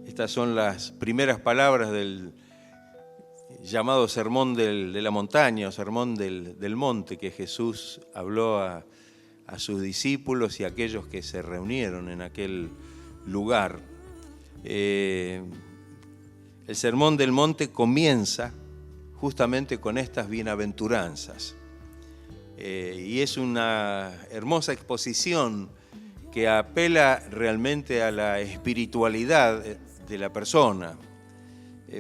Estas son las primeras palabras del llamado Sermón de la Montaña, o Sermón del Monte, que Jesús habló a sus discípulos y a aquellos que se reunieron en aquel lugar. El Sermón del Monte comienza justamente con estas bienaventuranzas. Y es una hermosa exposición que apela realmente a la espiritualidad de la persona.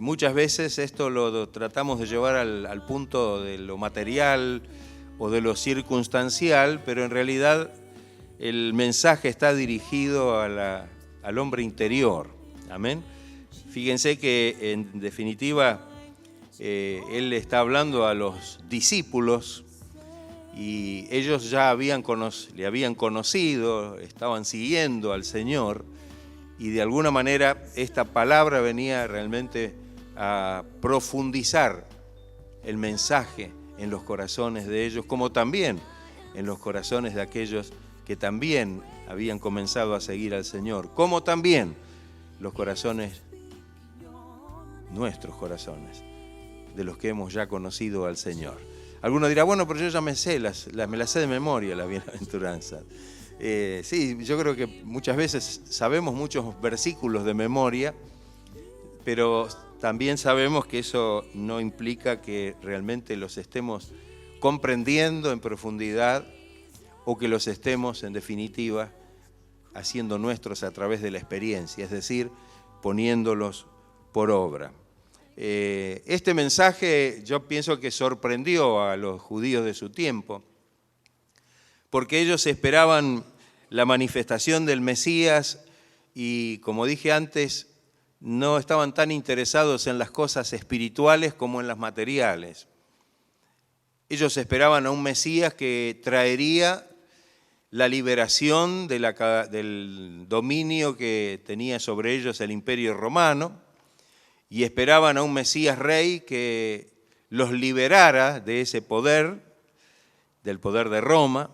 Muchas veces esto lo tratamos de llevar al punto de lo material o de lo circunstancial, pero en realidad el mensaje está dirigido al hombre interior. Amén. Fíjense que en definitiva él está hablando a los discípulos y ellos ya le habían conocido, estaban siguiendo al Señor, y de alguna manera esta palabra venía realmente a profundizar el mensaje en los corazones de ellos, como también en los corazones de aquellos que también habían comenzado a seguir al Señor, como también los corazones, nuestros corazones, de los que hemos ya conocido al Señor. Alguno dirá, bueno, pero yo ya me sé, me las sé de memoria, las bienaventuranzas. Sí, yo creo que muchas veces sabemos muchos versículos de memoria, pero también sabemos que eso no implica que realmente los estemos comprendiendo en profundidad o que los estemos, en definitiva, haciendo nuestros a través de la experiencia, es decir, poniéndolos por obra. Este mensaje yo pienso que sorprendió a los judíos de su tiempo, porque ellos esperaban la manifestación del Mesías y, como dije antes, no estaban tan interesados en las cosas espirituales como en las materiales. Ellos esperaban a un Mesías que traería la liberación del dominio que tenía sobre ellos el Imperio Romano, y esperaban a un Mesías Rey que los liberara de ese poder, del poder de Roma,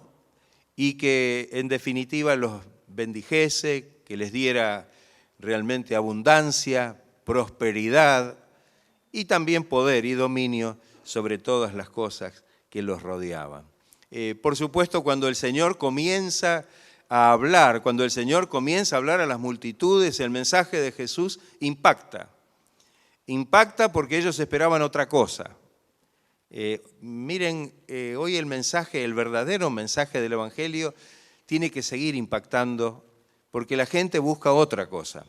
y que en definitiva los bendijese, que les diera realmente abundancia, prosperidad y también poder y dominio sobre todas las cosas que los rodeaban. Por supuesto, cuando el Señor comienza a hablar, cuando el Señor comienza a hablar a las multitudes, el mensaje de Jesús impacta. Impacta porque ellos esperaban otra cosa. Miren, hoy el mensaje, el verdadero mensaje del Evangelio tiene que seguir impactando porque la gente busca otra cosa.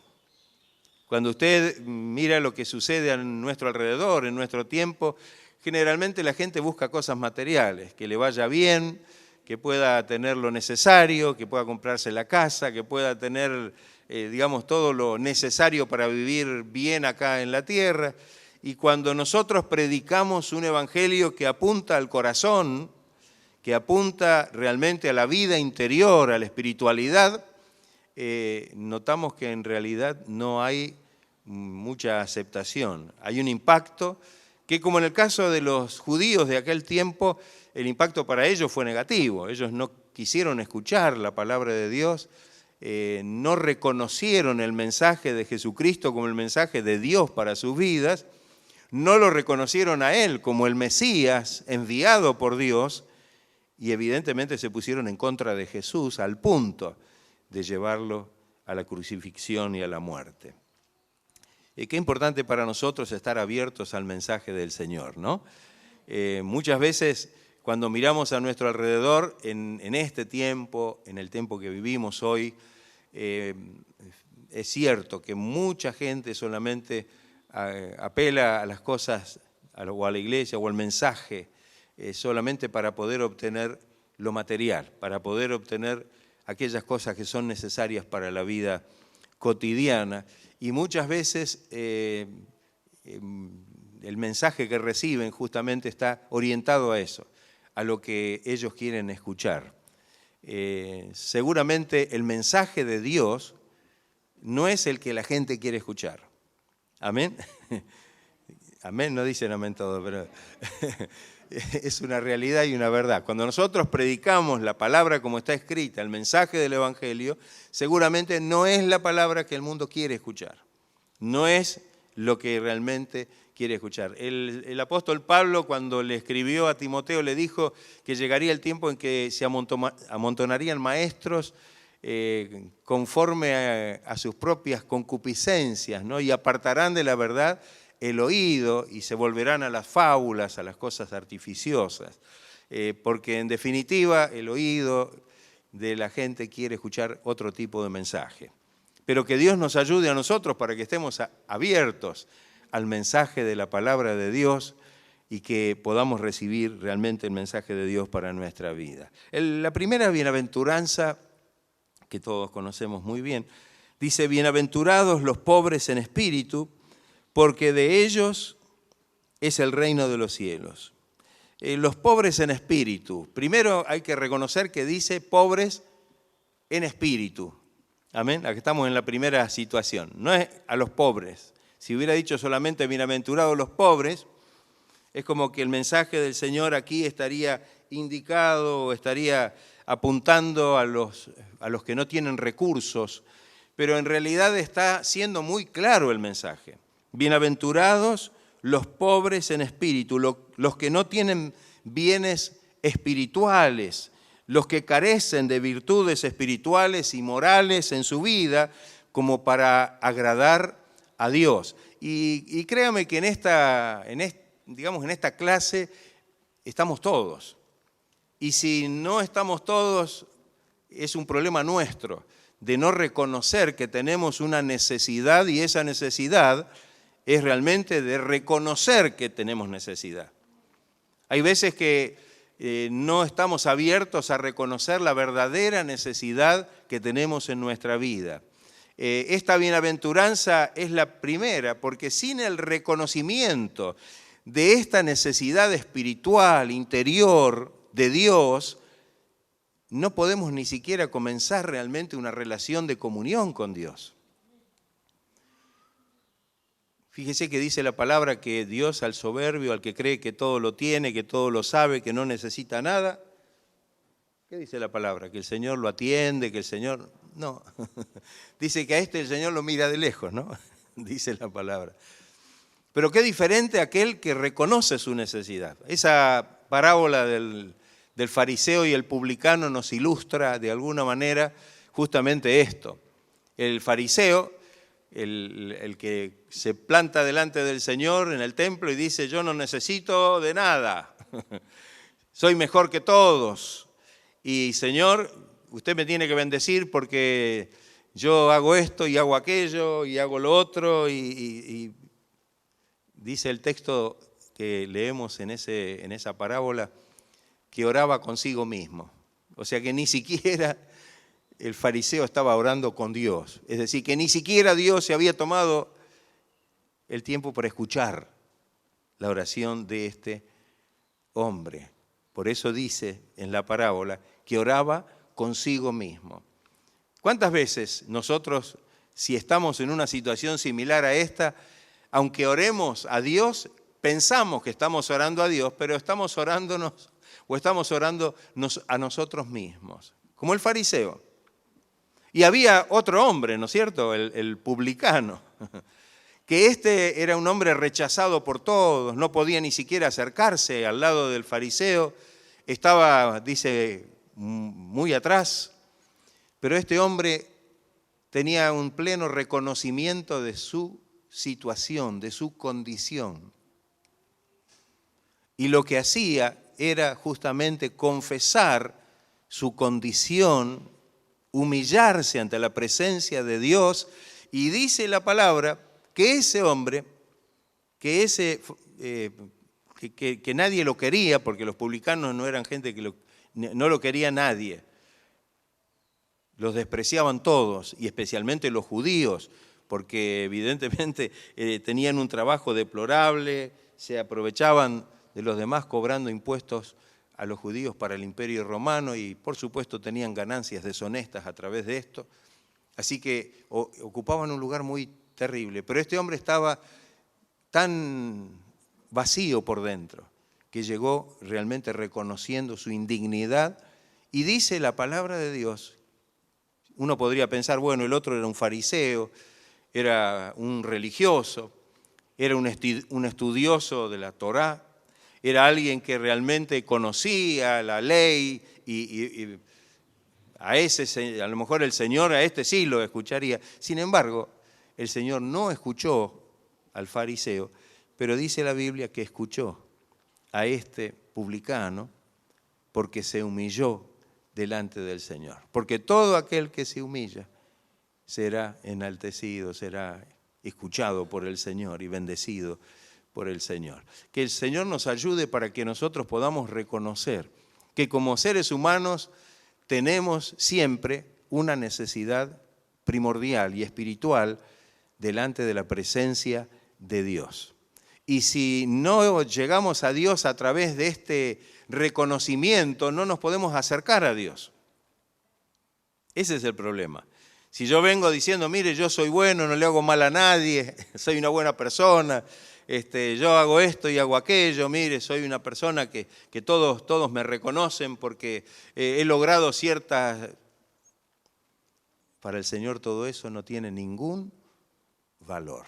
Cuando usted mira lo que sucede a nuestro alrededor, en nuestro tiempo, generalmente la gente busca cosas materiales, que le vaya bien, que pueda tener lo necesario, que pueda comprarse la casa, que pueda tener, digamos, todo lo necesario para vivir bien acá en la tierra. Y cuando nosotros predicamos un evangelio que apunta al corazón, que apunta realmente a la vida interior, a la espiritualidad, notamos que en realidad no hay mucha aceptación. Hay un impacto que, como en el caso de los judíos de aquel tiempo, el impacto para ellos fue negativo. Ellos no quisieron escuchar la palabra de Dios, no reconocieron el mensaje de Jesucristo como el mensaje de Dios para sus vidas, no lo reconocieron a Él como el Mesías enviado por Dios y evidentemente se pusieron en contra de Jesús al punto de llevarlo a la crucifixión y a la muerte. Qué importante para nosotros estar abiertos al mensaje del Señor, ¿no? Muchas veces cuando miramos a nuestro alrededor, en este tiempo, en el tiempo que vivimos hoy, es cierto que mucha gente solamente apela a las cosas, o a la iglesia, o al mensaje, solamente para poder obtener lo material, para poder obtener aquellas cosas que son necesarias para la vida cotidiana. Y muchas veces el mensaje que reciben justamente está orientado a eso, a lo que ellos quieren escuchar. Seguramente el mensaje de Dios no es el que la gente quiere escuchar. ¿Amén? Amén, no dicen amén todo, pero es una realidad y una verdad. Cuando nosotros predicamos la palabra como está escrita, el mensaje del Evangelio, seguramente no es la palabra que el mundo quiere escuchar. no es lo que realmente quiere escuchar. El apóstol Pablo, cuando le escribió a Timoteo, le dijo que llegaría el tiempo en que se amontonarían maestros conforme a sus propias concupiscencias, ¿no? Y apartarán de la verdad el oído y se volverán a las fábulas, a las cosas artificiosas. Porque en definitiva el oído de la gente quiere escuchar otro tipo de mensaje. Pero que Dios nos ayude a nosotros para que estemos abiertos al mensaje de la palabra de Dios y que podamos recibir realmente el mensaje de Dios para nuestra vida. La primera bienaventuranza, que todos conocemos muy bien, dice: bienaventurados los pobres en espíritu, porque de ellos es el reino de los cielos. Los pobres en espíritu. Primero hay que reconocer que dice pobres en espíritu. Amén. Aquí estamos en la primera situación. No es a los pobres. Si hubiera dicho solamente bienaventurados los pobres, es como que el mensaje del Señor aquí estaría indicado, estaría apuntando a los que no tienen recursos, pero en realidad está siendo muy claro el mensaje. Bienaventurados los pobres en espíritu, los que no tienen bienes espirituales, los que carecen de virtudes espirituales y morales en su vida como para agradar a Dios. Y créame que en esta clase estamos todos. Y si no estamos todos, es un problema nuestro de no reconocer que tenemos una necesidad, y esa necesidad es realmente de reconocer que tenemos necesidad. Hay veces que no estamos abiertos a reconocer la verdadera necesidad que tenemos en nuestra vida. Esta bienaventuranza es la primera, porque sin el reconocimiento de esta necesidad espiritual, interior de Dios, no podemos ni siquiera comenzar realmente una relación de comunión con Dios. Fíjese que dice la palabra que Dios al soberbio, al que cree que todo lo tiene, que todo lo sabe, que no necesita nada. ¿Qué dice la palabra? Que el Señor lo atiende, que el Señor... No, dice que a el Señor lo mira de lejos, ¿no? Dice la palabra. Pero qué diferente aquel que reconoce su necesidad. Esa parábola del fariseo y el publicano nos ilustra de alguna manera justamente esto. El fariseo, el que se planta delante del Señor en el templo y dice: yo no necesito de nada, soy mejor que todos, y Señor, usted me tiene que bendecir porque yo hago esto y hago aquello y hago lo otro, y dice el texto que leemos en esa parábola que oraba consigo mismo. O sea que ni siquiera el fariseo estaba orando con Dios. Es decir, que ni siquiera Dios se había tomado el tiempo para escuchar la oración de este hombre. Por eso dice en la parábola que oraba consigo mismo. ¿Cuántas veces nosotros, si estamos en una situación similar a esta, aunque oremos a Dios, pensamos que estamos orando a Dios, pero estamos orándonos o estamos orándonos a nosotros mismos, como el fariseo? Y había otro hombre, ¿no es cierto?, el publicano, que era un hombre rechazado por todos, no podía ni siquiera acercarse al lado del fariseo, estaba, dice, muy atrás, pero este hombre tenía un pleno reconocimiento de su situación, de su condición. Y lo que hacía era justamente confesar su condición, humillarse ante la presencia de Dios, y dice la palabra que ese hombre, que nadie lo quería, porque los publicanos no eran gente que no lo quería nadie, los despreciaban todos, y especialmente los judíos, porque evidentemente tenían un trabajo deplorable, se aprovechaban de los demás cobrando impuestos a los judíos para el Imperio Romano, y por supuesto tenían ganancias deshonestas a través de esto. Así que ocupaban un lugar muy terrible. Pero este hombre estaba tan vacío por dentro que llegó realmente reconociendo su indignidad, y dice la palabra de Dios. Uno podría pensar, bueno, el otro era un fariseo, era un religioso, era un estudioso de la Torá, era alguien que realmente conocía la ley y a lo mejor el Señor a este sí lo escucharía. Sin embargo, el Señor no escuchó al fariseo, pero dice la Biblia que escuchó a este publicano porque se humilló delante del Señor. Porque todo aquel que se humilla será enaltecido, será escuchado por el Señor y bendecido por el Señor. Que el Señor nos ayude para que nosotros podamos reconocer que como seres humanos tenemos siempre una necesidad primordial y espiritual delante de la presencia de Dios. Y si no llegamos a Dios a través de este reconocimiento, no nos podemos acercar a Dios. Ese es el problema. Si yo vengo diciendo, mire, yo soy bueno, no le hago mal a nadie, soy una buena persona, yo hago esto y hago aquello, mire, soy una persona que todos me reconocen porque he logrado ciertas... Para el Señor todo eso no tiene ningún valor,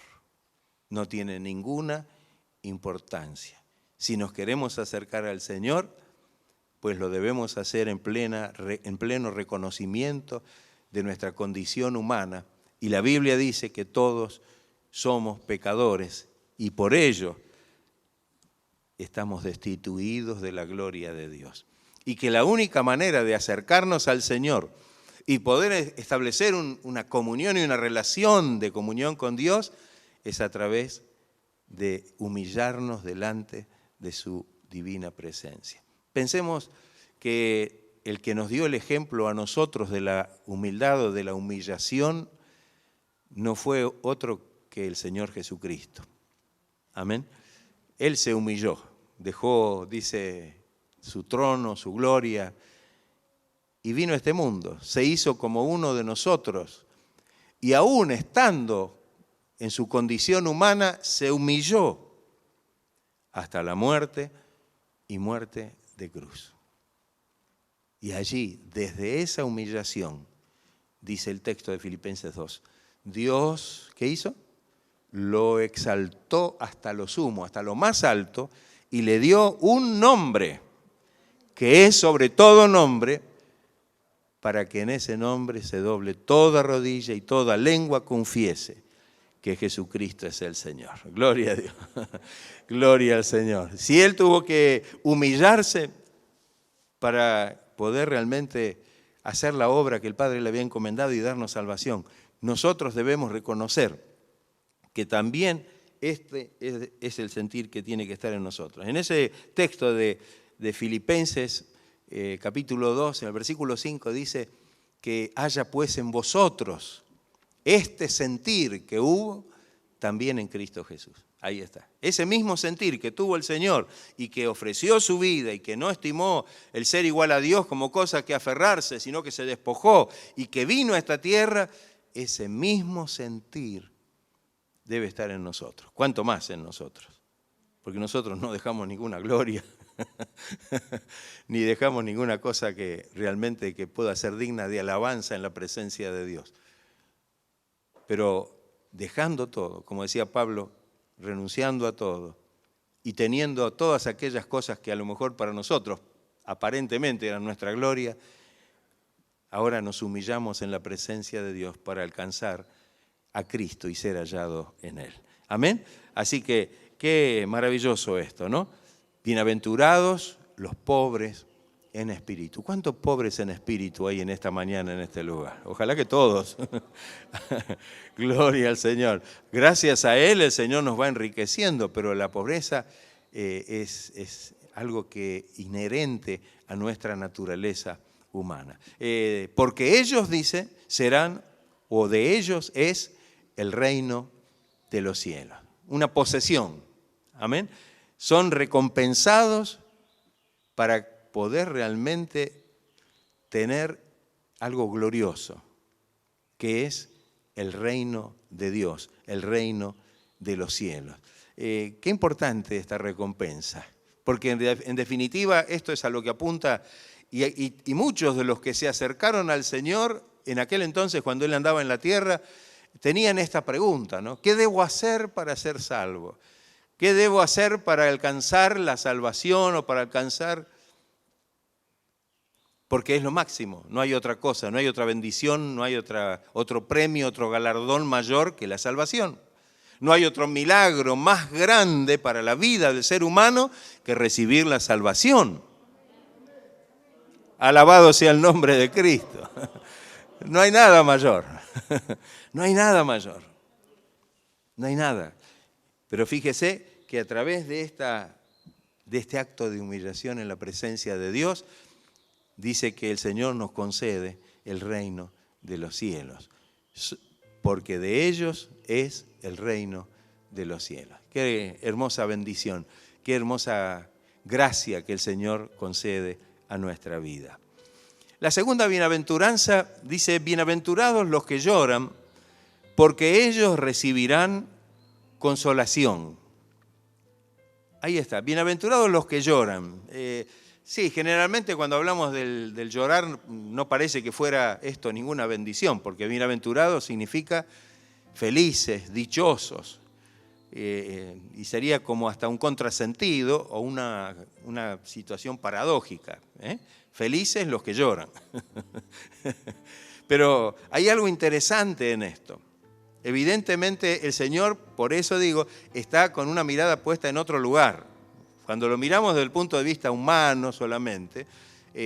no tiene ninguna importancia. Si nos queremos acercar al Señor, pues lo debemos hacer en pleno reconocimiento de nuestra condición humana. Y la Biblia dice que todos somos pecadores y por ello estamos destituidos de la gloria de Dios. Y que la única manera de acercarnos al Señor y poder establecer una comunión y una relación de comunión con Dios es a través de humillarnos delante de su divina presencia. Pensemos que el que nos dio el ejemplo a nosotros de la humildad o de la humillación no fue otro que el Señor Jesucristo. Amén. Él se humilló, dejó, dice, su trono, su gloria, y vino a este mundo. Se hizo como uno de nosotros, y aún estando en su condición humana, se humilló hasta la muerte y muerte de cruz. Y allí, desde esa humillación, dice el texto de Filipenses 2, Dios, ¿qué hizo? Lo exaltó hasta lo sumo, hasta lo más alto, y le dio un nombre, que es sobre todo nombre, para que en ese nombre se doble toda rodilla y toda lengua confiese que Jesucristo es el Señor. Gloria a Dios, gloria al Señor. Si Él tuvo que humillarse para poder realmente hacer la obra que el Padre le había encomendado y darnos salvación, nosotros debemos reconocer que también este es el sentir que tiene que estar en nosotros. En ese texto de Filipenses, capítulo 2, en el versículo 5, dice que haya pues en vosotros este sentir que hubo también en Cristo Jesús. Ahí está. Ese mismo sentir que tuvo el Señor y que ofreció su vida y que no estimó el ser igual a Dios como cosa que aferrarse, sino que se despojó y que vino a esta tierra, ese mismo sentir debe estar en nosotros. ¿Cuánto más en nosotros? Porque nosotros no dejamos ninguna gloria, ni dejamos ninguna cosa que realmente que pueda ser digna de alabanza en la presencia de Dios. Pero dejando todo, como decía Pablo, renunciando a todo y teniendo todas aquellas cosas que a lo mejor para nosotros aparentemente eran nuestra gloria, ahora nos humillamos en la presencia de Dios para alcanzar a Cristo y ser hallado en Él. Amén. Así que qué maravilloso esto, ¿no? Bienaventurados los pobres en espíritu. ¿Cuántos pobres en espíritu hay en esta mañana, en este lugar? Ojalá que todos. Gloria al Señor. Gracias a Él el Señor nos va enriqueciendo, pero la pobreza es algo que inherente a nuestra naturaleza humana. Porque ellos, dice, serán, o de ellos es el reino de los cielos. Una posesión. Amén. Son recompensados para poder realmente tener algo glorioso, que es el reino de Dios, el reino de los cielos. Qué importante esta recompensa, porque en definitiva esto es a lo que apunta, y muchos de los que se acercaron al Señor en aquel entonces cuando Él andaba en la tierra, tenían esta pregunta, ¿no? ¿Qué debo hacer para ser salvo? ¿Qué debo hacer para alcanzar la salvación o para alcanzar? Porque es lo máximo, no hay otra cosa, no hay otra bendición, no hay otro premio, otro galardón mayor que la salvación. No hay otro milagro más grande para la vida del ser humano que recibir la salvación. Alabado sea el nombre de Cristo. No hay nada mayor. No hay nada mayor. No hay nada. Pero fíjese que a través de este acto de humillación en la presencia de Dios, dice que el Señor nos concede el reino de los cielos, porque de ellos es el reino de los cielos. Qué hermosa bendición, qué hermosa gracia que el Señor concede a nuestra vida. La segunda bienaventuranza dice, bienaventurados los que lloran, porque ellos recibirán consolación. Ahí está, bienaventurados los que lloran. Sí, generalmente cuando hablamos del llorar no parece que fuera esto ninguna bendición, porque bienaventurado significa felices, dichosos, y sería como hasta un contrasentido o una situación paradójica. Felices los que lloran. Pero hay algo interesante en esto. Evidentemente el Señor, por eso digo, está con una mirada puesta en otro lugar. Cuando lo miramos desde el punto de vista humano solamente,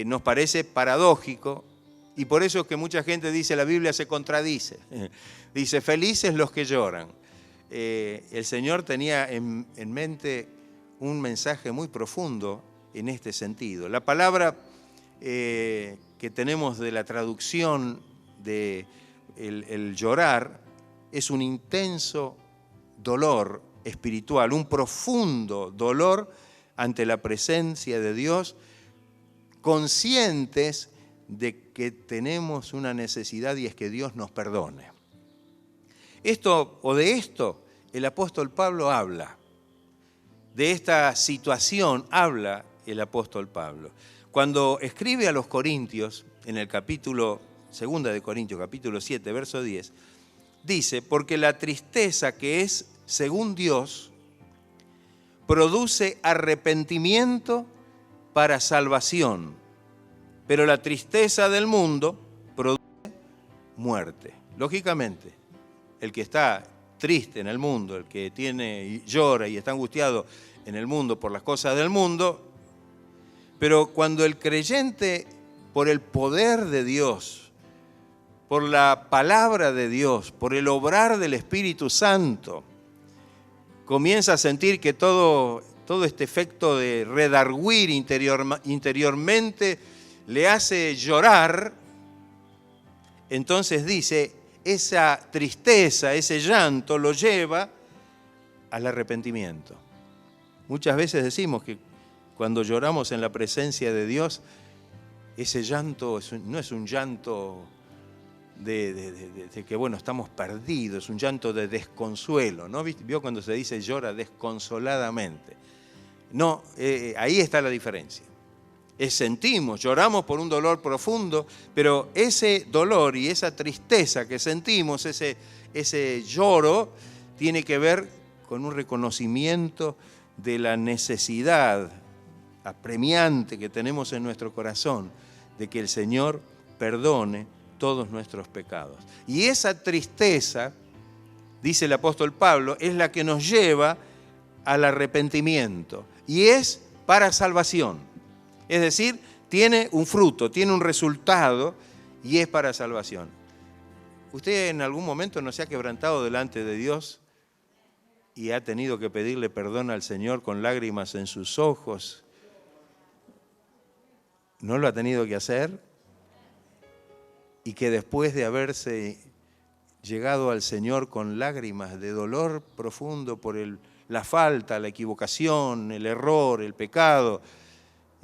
nos parece paradójico, y por eso es que mucha gente dice, la Biblia se contradice. Dice, felices los que lloran. El Señor tenía en mente un mensaje muy profundo en este sentido. La palabra que tenemos de la traducción de el llorar es un intenso dolor espiritual, un profundo dolor ante la presencia de Dios, conscientes de que tenemos una necesidad y es que Dios nos perdone. De esto el apóstol Pablo habla. De esta situación habla el apóstol Pablo. Cuando escribe a los Corintios, en el capítulo 2 de Corintios, capítulo 7, verso 10, dice, porque la tristeza que es según Dios produce arrepentimiento para salvación, pero la tristeza del mundo produce muerte. Lógicamente, el que está triste en el mundo, el que llora y está angustiado en el mundo por las cosas del mundo, pero cuando el creyente, por el poder de Dios, por la palabra de Dios, por el obrar del Espíritu Santo, comienza a sentir que todo este efecto de redarguir interiormente le hace llorar, entonces dice, esa tristeza, ese llanto lo lleva al arrepentimiento. Muchas veces decimos que cuando lloramos en la presencia de Dios, ese llanto no es un llanto de que, bueno, estamos perdidos, es un llanto de desconsuelo, ¿no? ¿Vio cuando se dice llora desconsoladamente? No, ahí está la diferencia. Lloramos por un dolor profundo, pero ese dolor y esa tristeza que sentimos, ese lloro, tiene que ver con un reconocimiento de la necesidad apremiante que tenemos en nuestro corazón de que el Señor perdone todos nuestros pecados. Y esa tristeza, dice el apóstol Pablo, es la que nos lleva al arrepentimiento y es para salvación. Es decir, tiene un fruto, tiene un resultado y es para salvación. ¿Usted en algún momento no se ha quebrantado delante de Dios y ha tenido que pedirle perdón al Señor con lágrimas en sus ojos? ¿No lo ha tenido que hacer? Y que después de haberse llegado al Señor con lágrimas de dolor profundo por la falta, la equivocación, el error, el pecado,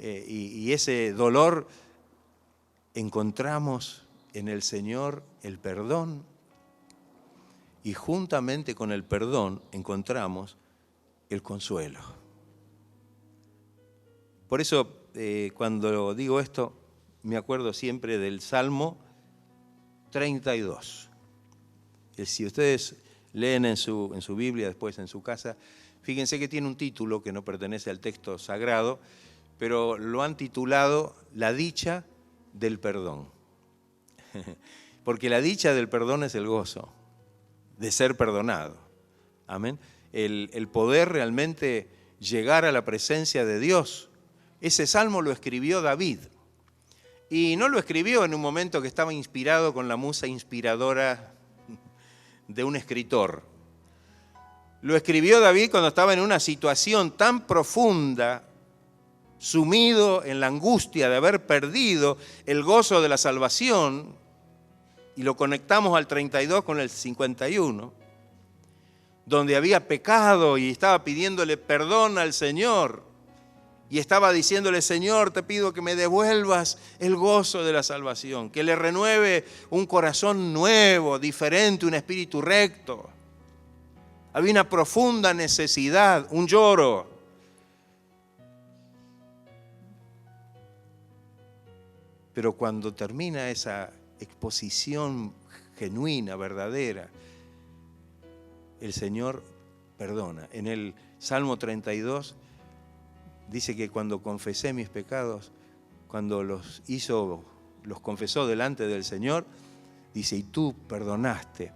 y ese dolor, encontramos en el Señor el perdón, y juntamente con el perdón encontramos el consuelo. Por eso, cuando digo esto, me acuerdo siempre del Salmo 32. Si ustedes leen en su Biblia, después en su casa, fíjense que tiene un título que no pertenece al texto sagrado, pero lo han titulado La dicha del perdón. Porque la dicha del perdón es el gozo de ser perdonado. Amén. El poder realmente llegar a la presencia de Dios. Ese salmo lo escribió David. Y no lo escribió en un momento que estaba inspirado con la musa inspiradora de un escritor. Lo escribió David cuando estaba en una situación tan profunda, sumido en la angustia de haber perdido el gozo de la salvación, y lo conectamos al 32 con el 51, donde había pecado y estaba pidiéndole perdón al Señor, y estaba diciéndole: Señor, te pido que me devuelvas el gozo de la salvación, que le renueve un corazón nuevo, diferente, un espíritu recto. Había una profunda necesidad, un lloro. Pero cuando termina esa exposición genuina, verdadera, el Señor perdona. En el Salmo 32 dice que cuando confesé mis pecados, cuando los confesó delante del Señor, dice: y tú perdonaste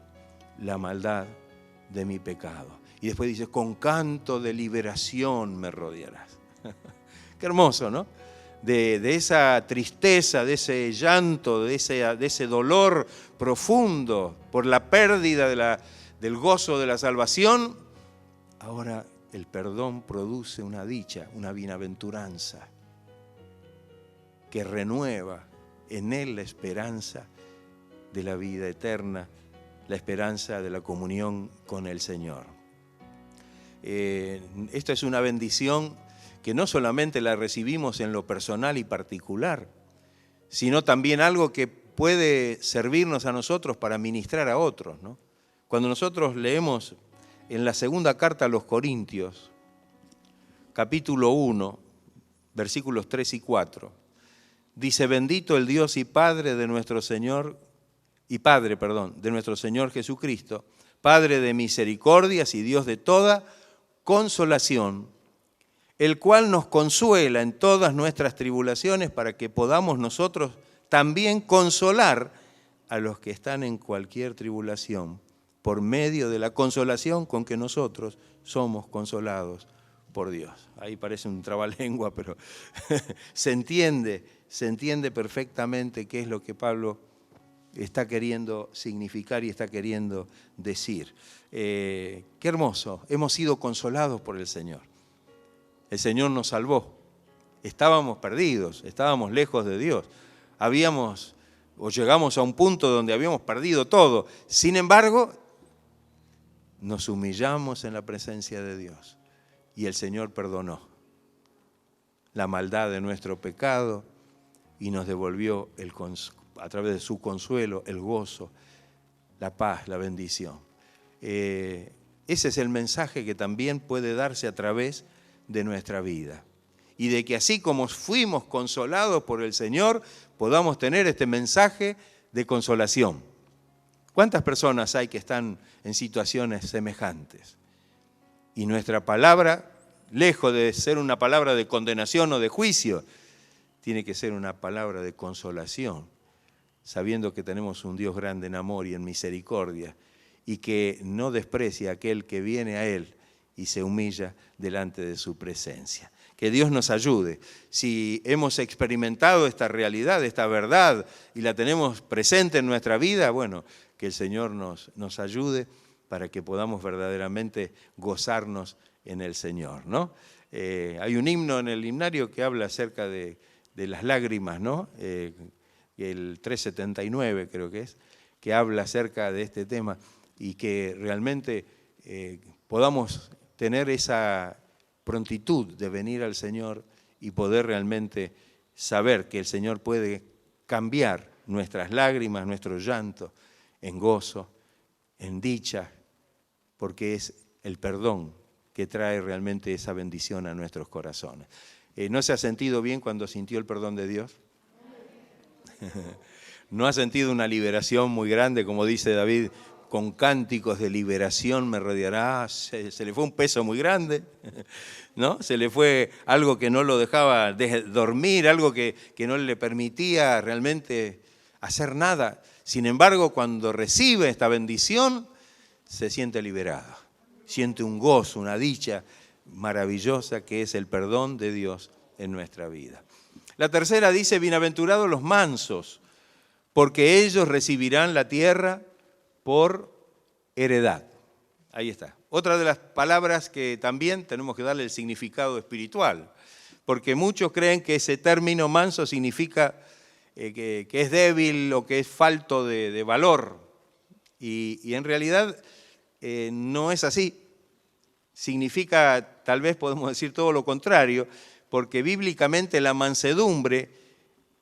la maldad de mi pecado. Y después dice: con canto de liberación me rodearás. Qué hermoso, ¿no? De esa tristeza, de ese llanto, de ese dolor profundo por la pérdida del gozo de la salvación, ahora el perdón produce una dicha, una bienaventuranza que renueva en él la esperanza de la vida eterna, la esperanza de la comunión con el Señor. Esto es una bendición que no solamente la recibimos en lo personal y particular, sino también algo que puede servirnos a nosotros para ministrar a otros, ¿no? Cuando nosotros leemos en la segunda carta a los Corintios, capítulo 1, versículos 3 y 4, dice: bendito el Dios y Padre de nuestro Señor, de nuestro Señor Jesucristo, Padre de misericordias y Dios de toda consolación, el cual nos consuela en todas nuestras tribulaciones, para que podamos nosotros también consolar a los que están en cualquier tribulación, por medio de la consolación con que nosotros somos consolados por Dios. Ahí parece un trabalengua, pero se entiende perfectamente qué es lo que Pablo está queriendo significar y está queriendo decir. Qué hermoso, hemos sido consolados por el Señor. El Señor nos salvó. Estábamos perdidos, estábamos lejos de Dios. Llegamos a un punto donde habíamos perdido todo. Sin embargo, nos humillamos en la presencia de Dios y el Señor perdonó la maldad de nuestro pecado y nos devolvió a través de su consuelo, el gozo, la paz, la bendición. Ese es el mensaje que también puede darse a través de nuestra vida. Y de que así como fuimos consolados por el Señor, podamos tener este mensaje de consolación. ¿Cuántas personas hay que están en situaciones semejantes? Y nuestra palabra, lejos de ser una palabra de condenación o de juicio, tiene que ser una palabra de consolación, sabiendo que tenemos un Dios grande en amor y en misericordia, y que no desprecia a aquel que viene a Él y se humilla delante de su presencia. Que Dios nos ayude. Si hemos experimentado esta realidad, esta verdad, y la tenemos presente en nuestra vida, bueno, que el Señor nos ayude para que podamos verdaderamente gozarnos en el Señor, ¿no? Hay un himno en el himnario que habla acerca de las lágrimas, ¿no? El 379 creo que es, que habla acerca de este tema y que realmente podamos tener esa prontitud de venir al Señor y poder realmente saber que el Señor puede cambiar nuestras lágrimas, nuestro llanto, en gozo, en dicha, porque es el perdón que trae realmente esa bendición a nuestros corazones. ¿No se ha sentido bien cuando sintió el perdón de Dios? ¿No ha sentido una liberación muy grande, como dice David, con cánticos de liberación me rodeará. Se le fue un peso muy grande, ¿no? Se le fue algo que no lo dejaba dormir, algo que no le permitía realmente hacer nada. Sin embargo, cuando recibe esta bendición, se siente liberada. Siente un gozo, una dicha maravillosa que es el perdón de Dios en nuestra vida. La tercera dice, bienaventurados los mansos, porque ellos recibirán la tierra por heredad. Ahí está. Otra de las palabras que también tenemos que darle el significado espiritual, porque muchos creen que ese término manso significa que es débil o que es falto de valor, y en realidad no es así. Significa, tal vez podemos decir todo lo contrario, porque bíblicamente la mansedumbre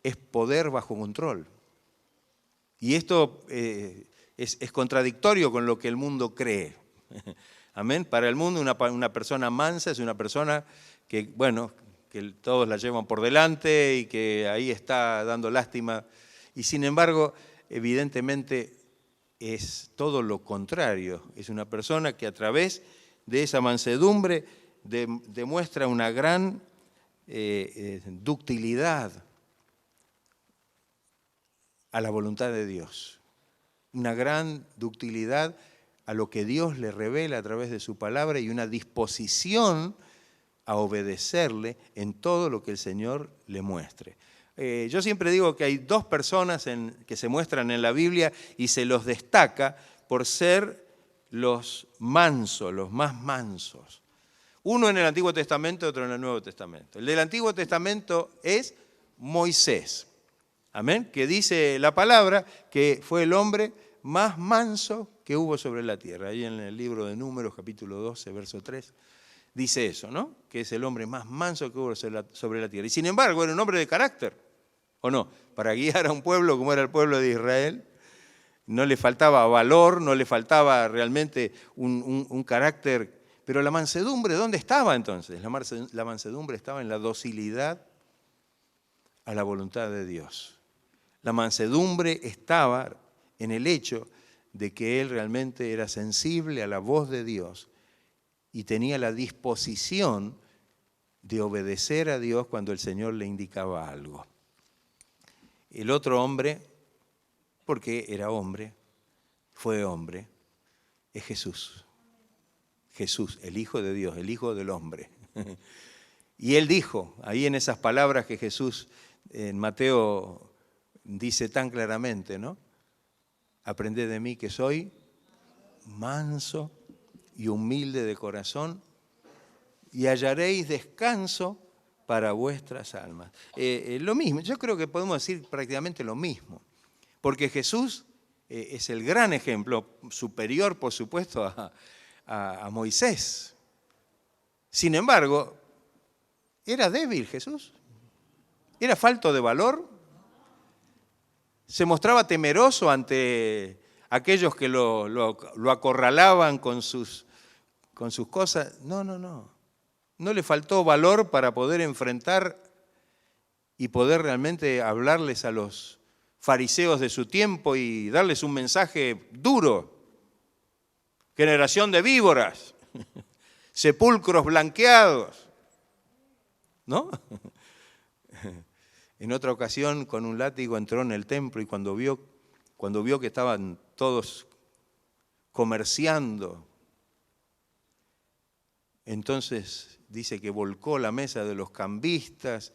es poder bajo control. Y esto es contradictorio con lo que el mundo cree. Amén. Para el mundo una persona mansa es una persona que, bueno, que todos la llevan por delante y que ahí está dando lástima. Y sin embargo, evidentemente es todo lo contrario. Es una persona que a través de esa mansedumbre demuestra una gran ductilidad a la voluntad de Dios, una gran ductilidad a lo que Dios le revela a través de su palabra y una disposición a obedecerle en todo lo que el Señor le muestre. Yo siempre digo que hay dos personas que se muestran en la Biblia y se los destaca por ser los mansos, los más mansos. Uno en el Antiguo Testamento y otro en el Nuevo Testamento. El del Antiguo Testamento es Moisés. Amén, que dice la palabra que fue el hombre más manso que hubo sobre la tierra. Ahí en el libro de Números, capítulo 12, verso 3, dice eso, ¿no? Que es el hombre más manso que hubo sobre la tierra. Y sin embargo, era un hombre de carácter, ¿o no? Para guiar a un pueblo como era el pueblo de Israel, no le faltaba valor, no le faltaba realmente un carácter. Pero la mansedumbre, ¿dónde estaba entonces? La mansedumbre estaba en la docilidad a la voluntad de Dios. La mansedumbre estaba en el hecho de que él realmente era sensible a la voz de Dios y tenía la disposición de obedecer a Dios cuando el Señor le indicaba algo. El otro hombre, porque era hombre, fue hombre, es Jesús. Jesús, el Hijo de Dios, el Hijo del hombre. Y él dijo, ahí en esas palabras que Jesús en Mateo dice tan claramente, ¿no? Aprended de mí que soy manso y humilde de corazón y hallaréis descanso para vuestras almas. Lo mismo, yo creo que podemos decir prácticamente lo mismo, porque Jesús es el gran ejemplo, superior por supuesto a Moisés. Sin embargo, era débil Jesús, era falto de valor. Se mostraba temeroso ante aquellos que lo acorralaban con sus cosas. No le faltó valor para poder enfrentar y poder realmente hablarles a los fariseos de su tiempo y darles un mensaje duro. Generación de víboras, sepulcros blanqueados, ¿no? En otra ocasión, con un látigo entró en el templo y cuando vio que estaban todos comerciando, entonces dice que volcó la mesa de los cambistas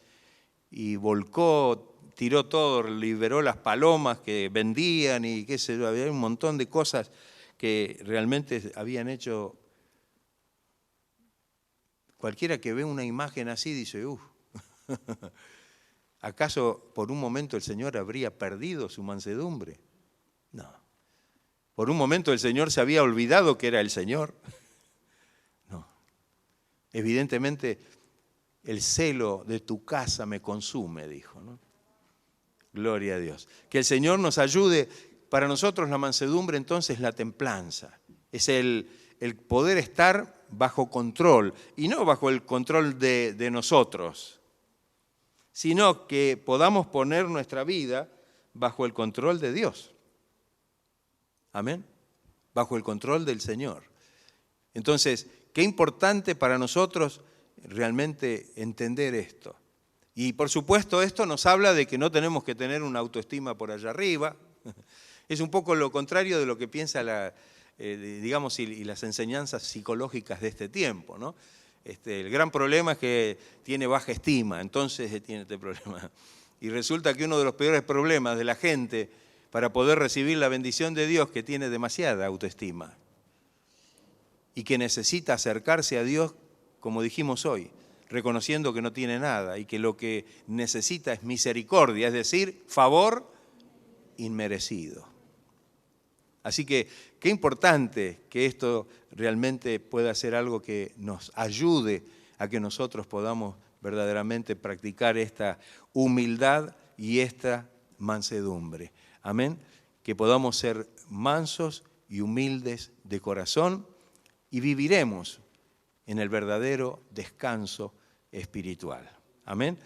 y tiró todo, liberó las palomas que vendían y qué sé yo, había un montón de cosas que realmente habían hecho. Cualquiera que ve una imagen así dice, ¿acaso por un momento el Señor habría perdido su mansedumbre? No. ¿Por un momento el Señor se había olvidado que era el Señor? No. Evidentemente, el celo de tu casa me consume, dijo, ¿no? Gloria a Dios. Que el Señor nos ayude. Para nosotros la mansedumbre entonces es la templanza. Es el poder estar bajo control, y no bajo el control de nosotros, sino que podamos poner nuestra vida bajo el control de Dios. Amén. bajo el control del Señor. Entonces, qué importante para nosotros realmente entender esto. Y por supuesto esto nos habla de que no tenemos que tener una autoestima por allá arriba. Es un poco lo contrario de lo que piensa digamos, y las enseñanzas psicológicas de este tiempo, ¿no? El gran problema es que tiene baja estima, entonces tiene este problema. Y resulta que uno de los peores problemas de la gente para poder recibir la bendición de Dios, que tiene demasiada autoestima y que necesita acercarse a Dios, como dijimos hoy, reconociendo que no tiene nada y que lo que necesita es misericordia, es decir, favor inmerecido. Así que qué importante que esto realmente pueda ser algo que nos ayude a que nosotros podamos verdaderamente practicar esta humildad y esta mansedumbre. Amén. Que podamos ser mansos y humildes de corazón y viviremos en el verdadero descanso espiritual. Amén.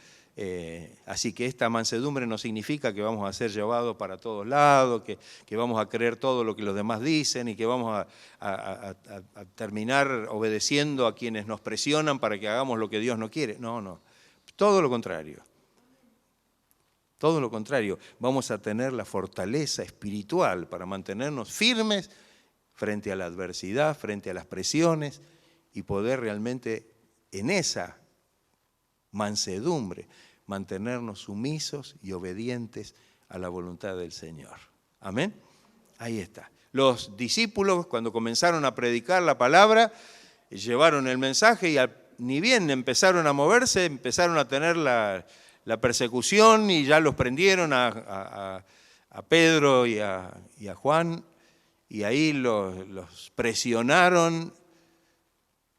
Así que esta mansedumbre no significa que vamos a ser llevados para todos lados, que vamos a creer todo lo que los demás dicen y que vamos a terminar obedeciendo a quienes nos presionan para que hagamos lo que Dios no quiere. No, no. Todo lo contrario. Todo lo contrario. Vamos a tener la fortaleza espiritual para mantenernos firmes frente a la adversidad, frente a las presiones y poder realmente en esa mansedumbre, mantenernos sumisos y obedientes a la voluntad del Señor. Amén. Ahí está. Los discípulos, cuando comenzaron a predicar la palabra, llevaron el mensaje y ni bien empezaron a moverse, empezaron a tener la persecución y ya los prendieron a Pedro y a Juan y ahí los presionaron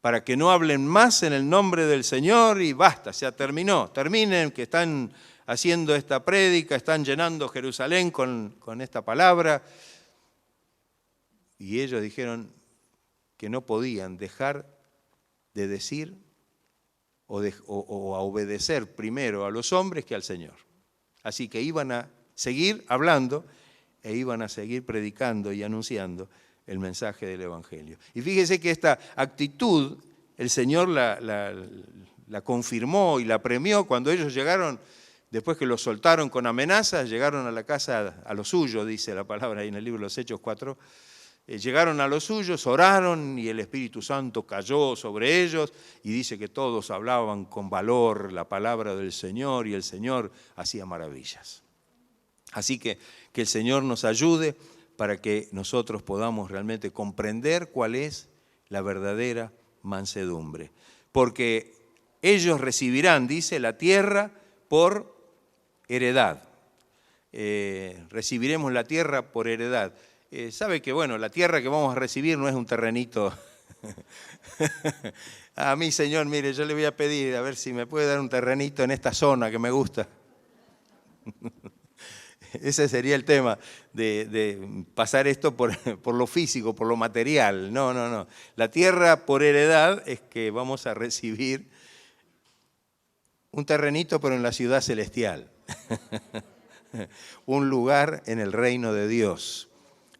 para que no hablen más en el nombre del Señor y basta, ya terminó. Terminen, que están haciendo esta prédica, están llenando Jerusalén con esta palabra. Y ellos dijeron que no podían dejar de decir o a obedecer primero a los hombres que al Señor. Así que iban a seguir hablando e iban a seguir predicando y anunciando el mensaje del Evangelio. Y fíjese que esta actitud el Señor la confirmó y la premió cuando ellos llegaron, después que los soltaron con amenazas, llegaron a la casa a los suyos, dice la palabra ahí en el libro de los Hechos 4, llegaron a los suyos, oraron y el Espíritu Santo cayó sobre ellos y dice que todos hablaban con valor la palabra del Señor y el Señor hacía maravillas. Así que el Señor nos ayude para que nosotros podamos realmente comprender cuál es la verdadera mansedumbre. Porque ellos recibirán, dice, la tierra por heredad. Recibiremos la tierra por heredad. ¿Sabe que, bueno, la tierra que vamos a recibir no es un terrenito? A mí, Señor, mire, yo le voy a pedir a ver si me puede dar un terrenito en esta zona que me gusta. Ese sería el tema de pasar esto por lo físico, por lo material. No, no, no. La tierra por heredad es que vamos a recibir un terrenito, pero en la ciudad celestial. Un lugar en el reino de Dios.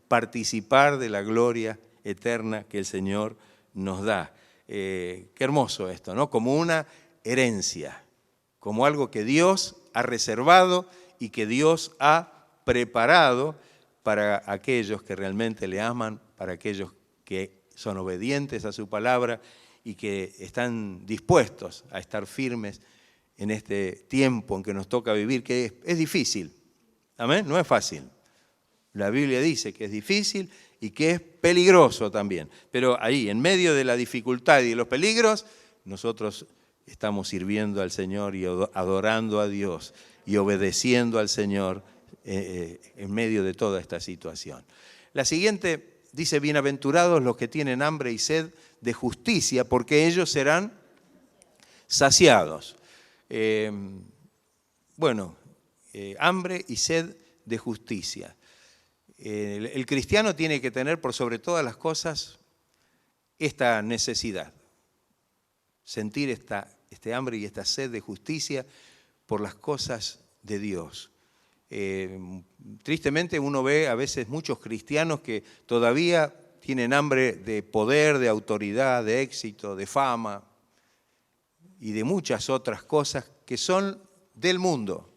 Participar de la gloria eterna que el Señor nos da. Qué hermoso esto, ¿no? Como una herencia, como algo que Dios ha reservado y que Dios ha preparado para aquellos que realmente le aman, para aquellos que son obedientes a su palabra y que están dispuestos a estar firmes en este tiempo en que nos toca vivir, que es difícil. Amén, no es fácil. La Biblia dice que es difícil y que es peligroso también. Pero ahí, en medio de la dificultad y de los peligros, nosotros estamos sirviendo al Señor y adorando a Dios y obedeciendo al Señor en medio de toda esta situación. La siguiente dice, bienaventurados los que tienen hambre y sed de justicia, porque ellos serán saciados. Hambre y sed de justicia. El cristiano tiene que tener por sobre todas las cosas esta necesidad, sentir este hambre y esta sed de justicia por las cosas de Dios. Tristemente uno ve a veces muchos cristianos que todavía tienen hambre de poder, de autoridad, de éxito, de fama y de muchas otras cosas que son del mundo.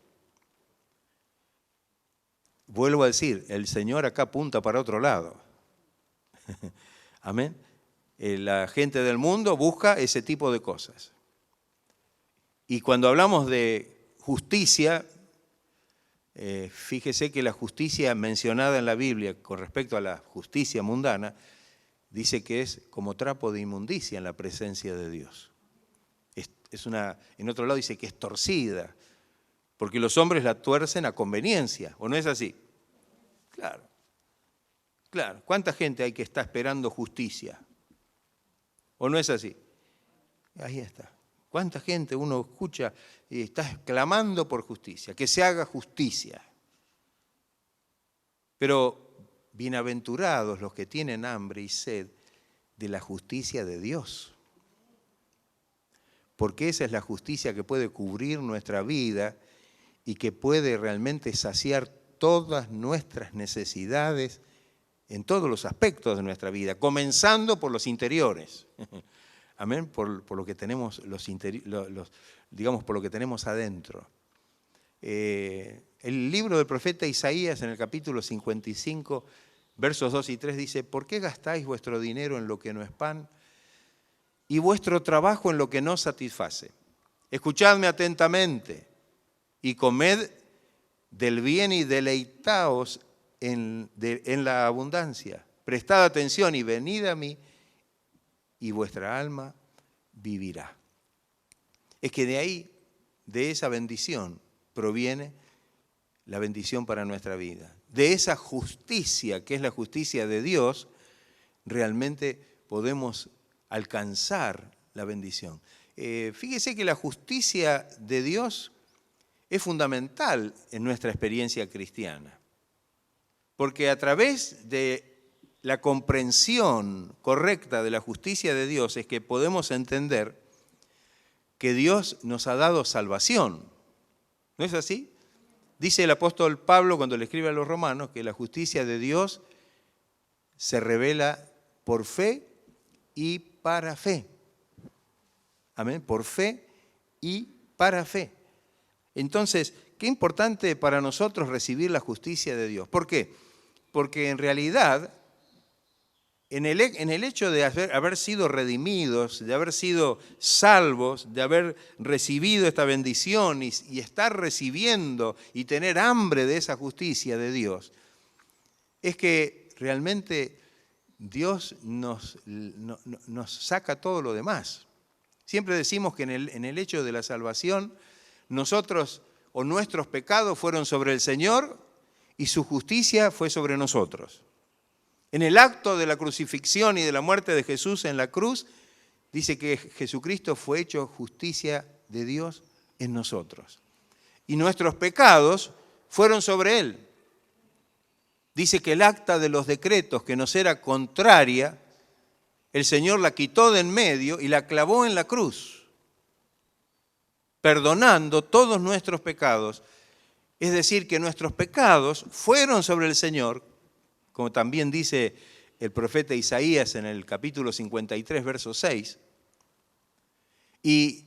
Vuelvo a decir, el Señor acá apunta para otro lado. Amén. La gente del mundo busca ese tipo de cosas. Y cuando hablamos de justicia, fíjese que la justicia mencionada en la Biblia con respecto a la justicia mundana, dice que es como trapo de inmundicia en la presencia de Dios. En otro lado dice que es torcida, porque los hombres la tuercen a conveniencia, ¿o no es así? Claro, claro. ¿Cuánta gente hay que está esperando justicia? ¿O no es así? Ahí está. ¿Cuánta gente uno escucha y está clamando por justicia? Que se haga justicia. Pero bienaventurados los que tienen hambre y sed de la justicia de Dios. Porque esa es la justicia que puede cubrir nuestra vida y que puede realmente saciar todas nuestras necesidades en todos los aspectos de nuestra vida, comenzando por los interiores. Amén, por lo que tenemos digamos, por lo que tenemos adentro. El libro del profeta Isaías, en el capítulo 55, versos 2 y 3, dice: ¿por qué gastáis vuestro dinero en lo que no es pan y vuestro trabajo en lo que no satisface? Escuchadme atentamente y comed del bien y deleitaos en la abundancia. Prestad atención y venid a mí, y vuestra alma vivirá. Es que de ahí, de esa bendición, proviene la bendición para nuestra vida. De esa justicia, que es la justicia de Dios, realmente podemos alcanzar la bendición. Fíjese que la justicia de Dios es fundamental en nuestra experiencia cristiana, porque a través de la comprensión correcta de la justicia de Dios es que podemos entender que Dios nos ha dado salvación. ¿No es así? Dice el apóstol Pablo cuando le escribe a los romanos que la justicia de Dios se revela por fe y para fe. Amén, por fe y para fe. Entonces, qué importante para nosotros recibir la justicia de Dios. ¿Por qué? Porque en realidad, en el hecho de haber sido redimidos, de haber sido salvos, de haber recibido esta bendición y estar recibiendo y tener hambre de esa justicia de Dios, es que realmente Dios nos saca todo lo demás. Siempre decimos que en el hecho de la salvación, nosotros o nuestros pecados fueron sobre el Señor y su justicia fue sobre nosotros. En el acto de la crucifixión y de la muerte de Jesús en la cruz, dice que Jesucristo fue hecho justicia de Dios en nosotros. Y nuestros pecados fueron sobre Él. Dice que el acta de los decretos que nos era contraria, el Señor la quitó de en medio y la clavó en la cruz, perdonando todos nuestros pecados. Es decir, que nuestros pecados fueron sobre el Señor, como también dice el profeta Isaías en el capítulo 53, verso 6, y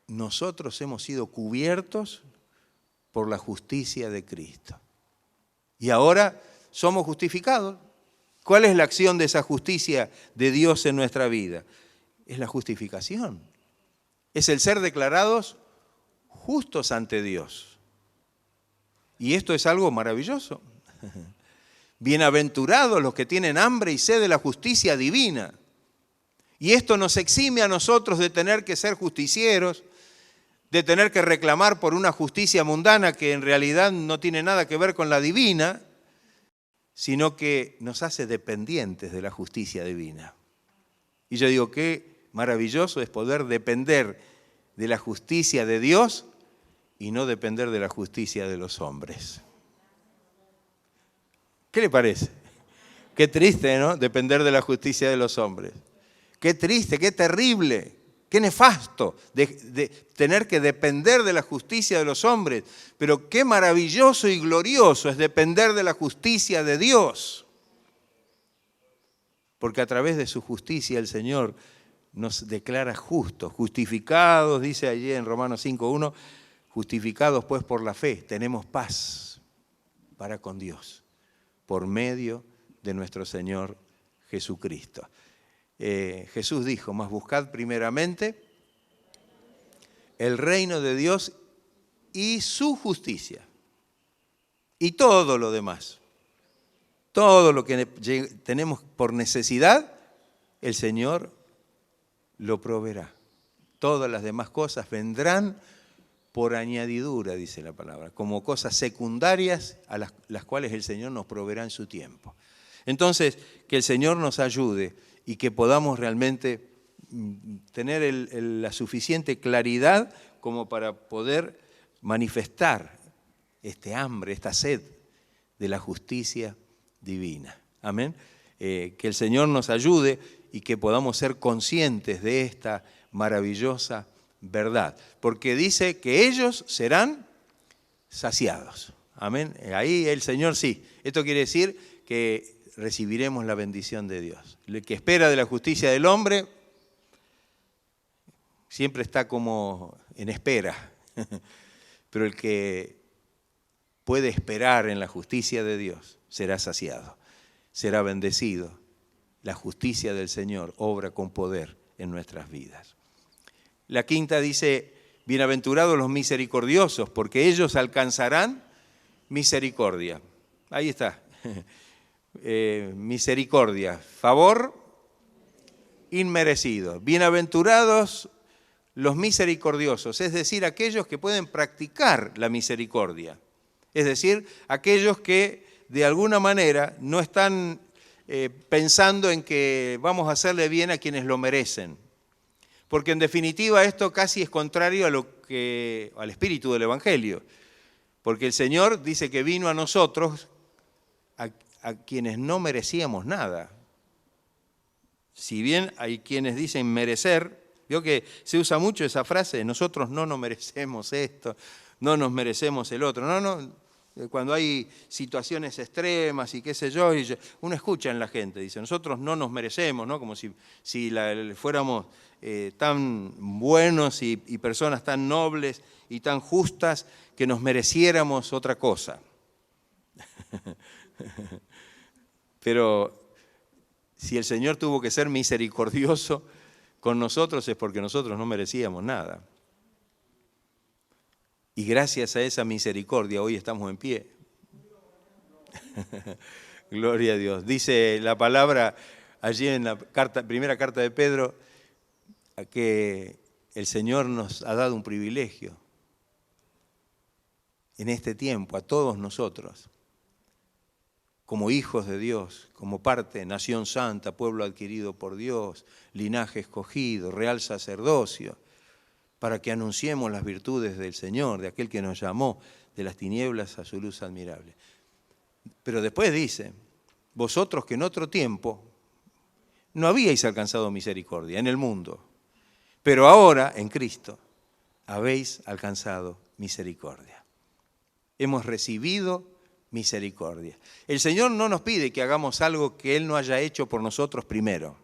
nosotros hemos sido cubiertos por la justicia de Cristo. Y ahora somos justificados. ¿Cuál es la acción de esa justicia de Dios en nuestra vida? Es la justificación. Es el ser declarados justos ante Dios. Y esto es algo maravilloso. Bienaventurados los que tienen hambre y sed de la justicia divina. Y esto nos exime a nosotros de tener que ser justicieros, de tener que reclamar por una justicia mundana que en realidad no tiene nada que ver con la divina, sino que nos hace dependientes de la justicia divina. Y yo digo, qué maravilloso es poder depender de la justicia de Dios y no depender de la justicia de los hombres. ¿Qué le parece? Qué triste, ¿no? Depender de la justicia de los hombres. Qué triste, qué terrible, qué nefasto de tener que depender de la justicia de los hombres. Pero qué maravilloso y glorioso es depender de la justicia de Dios. porque a través de su justicia el Señor nos declara justos, justificados, dice allí en Romanos 5:1, justificados pues por la fe, tenemos paz para con Dios, por medio de nuestro Señor Jesucristo. Jesús dijo, mas buscad primeramente el reino de Dios y su justicia, y todo lo demás, todo lo que tenemos por necesidad, el Señor lo proveerá. Todas las demás cosas vendrán por añadidura, dice la palabra, como cosas secundarias a las cuales el Señor nos proveerá en su tiempo. Entonces, que el Señor nos ayude y que podamos realmente tener la suficiente claridad como para poder manifestar este hambre, esta sed de la justicia divina. Amén. Que el Señor nos ayude y que podamos ser conscientes de esta maravillosa verdad. Porque dice que ellos serán saciados. Amén. Ahí el Señor sí. Esto quiere decir que recibiremos la bendición de Dios. El que espera de la justicia del hombre siempre está como en espera. Pero el que puede esperar en la justicia de Dios será saciado, será bendecido. La justicia del Señor obra con poder en nuestras vidas. La quinta dice, bienaventurados los misericordiosos, porque ellos alcanzarán misericordia. Ahí está. Misericordia, favor inmerecido. Bienaventurados los misericordiosos, es decir, aquellos que pueden practicar la misericordia. Es decir, aquellos que de alguna manera no están pensando en que vamos a hacerle bien a quienes lo merecen. Porque en definitiva esto casi es contrario al espíritu del Evangelio. Porque el Señor dice que vino a nosotros, a quienes no merecíamos nada. Si bien hay quienes dicen merecer, veo que se usa mucho esa frase, nosotros no nos merecemos esto, no nos merecemos el otro. No, cuando hay situaciones extremas y qué sé yo, uno escucha en la gente, dice, nosotros no nos merecemos, ¿no? Como si fuéramos tan buenos y personas tan nobles y tan justas que nos mereciéramos otra cosa. Pero si el Señor tuvo que ser misericordioso con nosotros es porque nosotros no merecíamos nada. Y gracias a esa misericordia hoy estamos en pie. Gloria a Dios. Dice la palabra allí en la primera carta de Pedro que el Señor nos ha dado un privilegio en este tiempo a todos nosotros, como hijos de Dios, como parte, nación santa, pueblo adquirido por Dios, linaje escogido, real sacerdocio, para que anunciemos las virtudes del Señor, de aquel que nos llamó de las tinieblas a su luz admirable. Pero después dice, vosotros que en otro tiempo no habíais alcanzado misericordia en el mundo, pero ahora en Cristo habéis alcanzado misericordia. Hemos recibido misericordia. El Señor no nos pide que hagamos algo que Él no haya hecho por nosotros primero.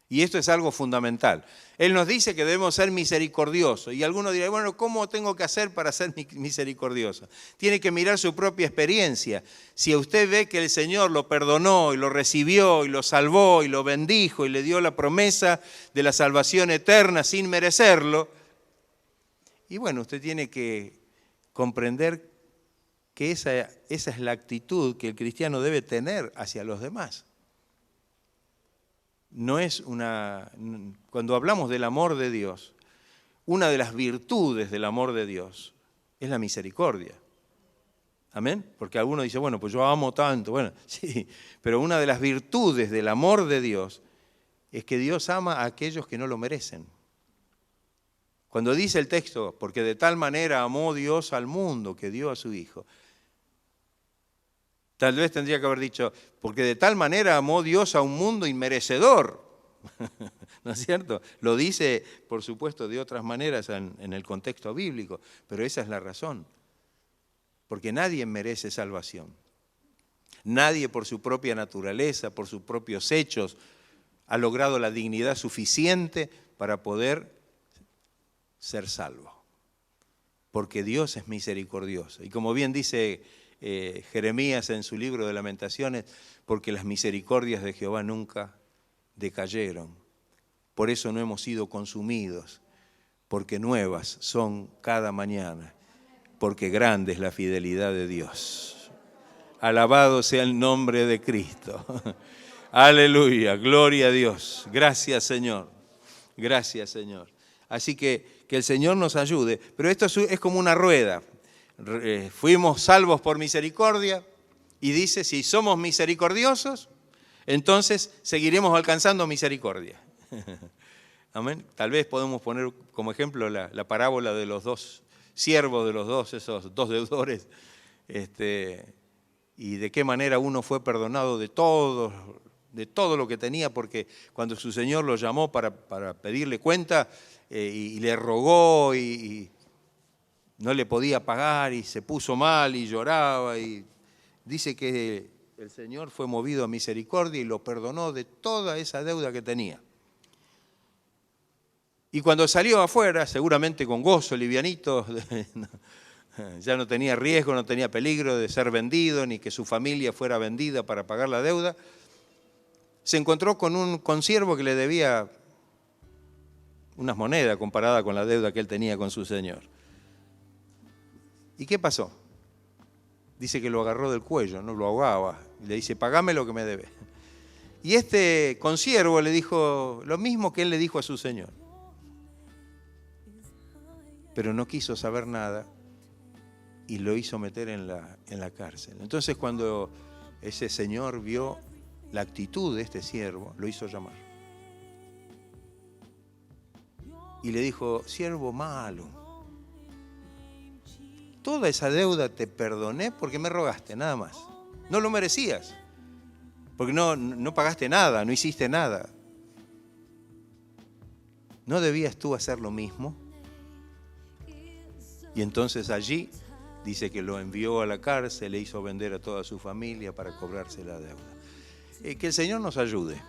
Y esto es algo fundamental. Él nos dice que debemos ser misericordiosos. Y algunos dirán, bueno, ¿cómo tengo que hacer para ser misericordioso? Tiene que mirar su propia experiencia. Si usted ve que el Señor lo perdonó y lo recibió y lo salvó y lo bendijo y le dio la promesa de la salvación eterna sin merecerlo, y bueno, usted tiene que comprender que esa es la actitud que el cristiano debe tener hacia los demás. No es cuando hablamos del amor de Dios, una de las virtudes del amor de Dios es la misericordia. ¿Amén? Porque alguno dice, bueno, pues yo amo tanto. Bueno, sí, pero una de las virtudes del amor de Dios es que Dios ama a aquellos que no lo merecen. Cuando dice el texto, porque de tal manera amó Dios al mundo que dio a su Hijo, tal vez tendría que haber dicho, porque de tal manera amó Dios a un mundo inmerecedor. ¿No es cierto? Lo dice, por supuesto, de otras maneras en el contexto bíblico, pero esa es la razón. Porque nadie merece salvación. Nadie por su propia naturaleza, por sus propios hechos, ha logrado la dignidad suficiente para poder ser salvo. Porque Dios es misericordioso. Y como bien dice Jeremías en su libro de Lamentaciones, porque las misericordias de Jehová nunca decayeron. Por eso no hemos sido consumidos, porque nuevas son cada mañana, porque grande es la fidelidad de Dios. Alabado sea el nombre de Cristo. Aleluya, gloria a Dios. Gracias, Señor. Gracias, Señor. Así que el Señor nos ayude. Pero esto es como una rueda. Fuimos salvos por misericordia y dice, si somos misericordiosos, entonces seguiremos alcanzando misericordia. Amén. Tal vez podemos poner como ejemplo la parábola de los dos siervos, esos dos deudores, y de qué manera uno fue perdonado de todo lo que tenía, porque cuando su señor lo llamó para pedirle cuenta y le rogó y no le podía pagar y se puso mal y lloraba, y dice que el Señor fue movido a misericordia y lo perdonó de toda esa deuda que tenía. Y cuando salió afuera, seguramente con gozo, livianito, ya no tenía riesgo, no tenía peligro de ser vendido, ni que su familia fuera vendida para pagar la deuda, se encontró con un consiervo que le debía unas monedas comparada con la deuda que él tenía con su señor. ¿Y qué pasó? Dice que lo agarró del cuello, no lo ahogaba, y le dice, pagame lo que me debes. Y este consiervo le dijo lo mismo que él le dijo a su señor. Pero no quiso saber nada y lo hizo meter en la cárcel. Entonces cuando ese señor vio la actitud de este siervo, lo hizo llamar. Y le dijo, siervo malo, toda esa deuda te perdoné porque me rogaste, nada más. No lo merecías, porque no pagaste nada, no hiciste nada. ¿No debías tú hacer lo mismo? Y entonces allí dice que lo envió a la cárcel, le hizo vender a toda su familia para cobrarse la deuda. Que el Señor nos ayude,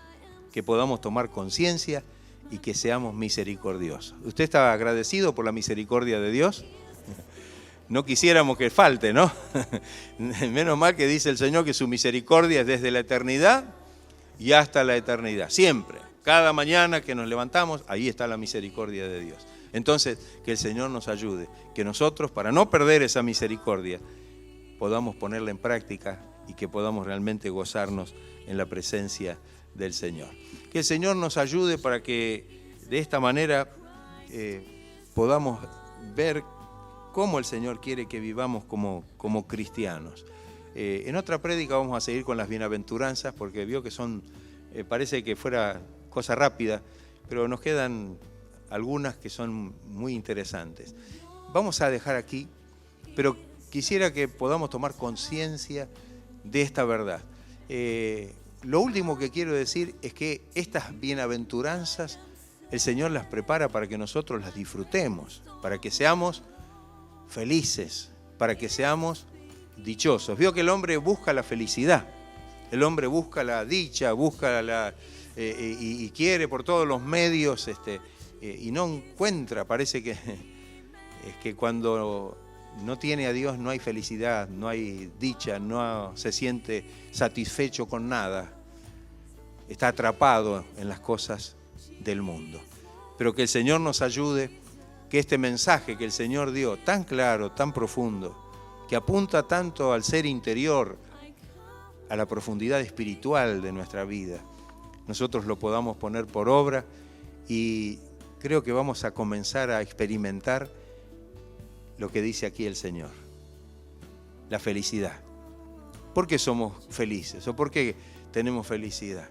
que podamos tomar conciencia y que seamos misericordiosos. ¿Usted está agradecido por la misericordia de Dios? No quisiéramos que falte, ¿no? Menos mal que dice el Señor que su misericordia es desde la eternidad y hasta la eternidad. Siempre, cada mañana que nos levantamos, ahí está la misericordia de Dios. Entonces, que el Señor nos ayude, que nosotros, para no perder esa misericordia, podamos ponerla en práctica y que podamos realmente gozarnos en la presencia del Señor. Que el Señor nos ayude para que de esta manera podamos ver cómo el Señor quiere que vivamos como cristianos. En otra prédica vamos a seguir con las bienaventuranzas, porque vio que parece que fuera cosa rápida, pero nos quedan algunas que son muy interesantes. Vamos a dejar aquí, pero quisiera que podamos tomar conciencia de esta verdad. Lo último que quiero decir es que estas bienaventuranzas el Señor las prepara para que nosotros las disfrutemos, para que seamos felices, para que seamos dichosos. Vio que el hombre busca la felicidad, el hombre busca la dicha, busca y quiere por todos los medios y no encuentra. Parece que es que cuando no tiene a Dios no hay felicidad, no hay dicha, no se siente satisfecho con nada. Está atrapado en las cosas del mundo. Pero que el Señor nos ayude, que este mensaje que el Señor dio, tan claro, tan profundo, que apunta tanto al ser interior, a la profundidad espiritual de nuestra vida, nosotros lo podamos poner por obra, y creo que vamos a comenzar a experimentar lo que dice aquí el Señor, la felicidad. ¿Por qué somos felices? ¿O por qué tenemos felicidad?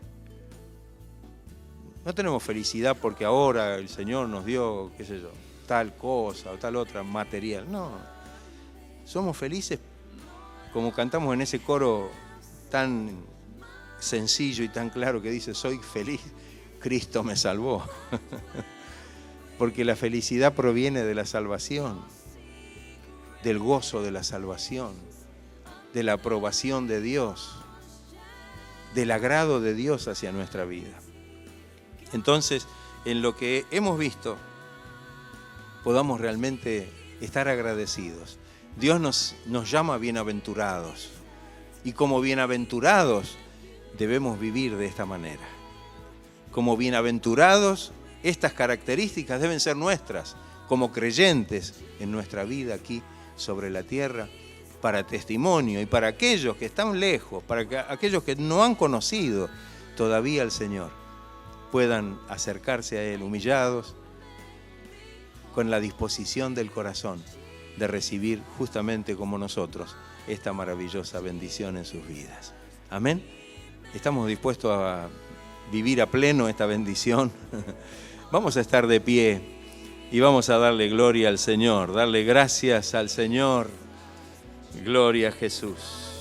No tenemos felicidad porque ahora el Señor nos dio, qué sé yo, tal cosa o tal otra material. No, somos felices como cantamos en ese coro tan sencillo y tan claro que dice, soy feliz, Cristo me salvó. Porque la felicidad proviene de la salvación, del gozo de la salvación, de la aprobación de Dios, del agrado de Dios hacia nuestra vida. Entonces, en lo que hemos visto, podamos realmente estar agradecidos. Dios nos llama bienaventurados, y como bienaventurados debemos vivir de esta manera. Como bienaventurados, estas características deben ser nuestras, como creyentes en nuestra vida aquí sobre la tierra, para testimonio y para aquellos que están lejos, para aquellos que no han conocido todavía al Señor, puedan acercarse a Él humillados, con la disposición del corazón de recibir justamente como nosotros esta maravillosa bendición en sus vidas. Amén. ¿Estamos dispuestos a vivir a pleno esta bendición? Vamos a estar de pie y vamos a darle gloria al Señor, darle gracias al Señor. Gloria a Jesús.